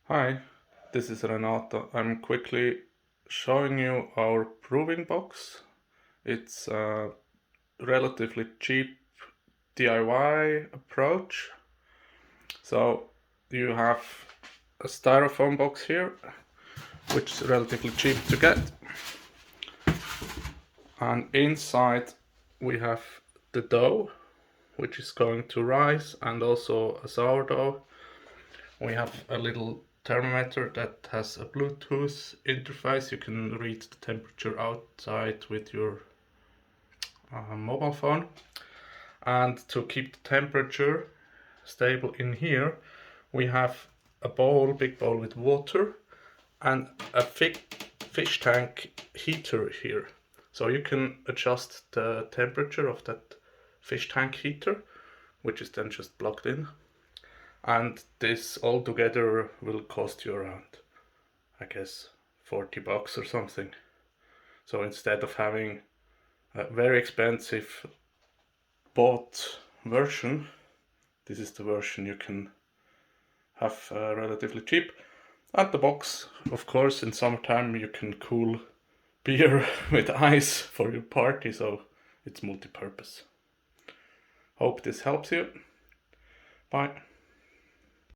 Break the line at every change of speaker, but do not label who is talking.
Hi, this is Renato. I'm quickly showing you our brewing box. It's a relatively cheap DIY approach. So you have a styrofoam box here, which is relatively cheap to get. And inside we have the dough, which is going to rise, and also a sourdough. We have a little thermometer that has a Bluetooth interface. You can read the temperature outside with your mobile phone. And to keep the temperature stable in here, we have a big bowl with water and a fish tank heater here. So you can adjust the temperature of that fish tank heater, which is then just plugged in. And this all together will cost you around, I guess, $40 or something. So instead of having a very expensive bought version, this is the version you can have relatively cheap. And the box, of course, in summertime you can cool beer with ice for your party, so it's multi-purpose. Hope this helps you. Bye.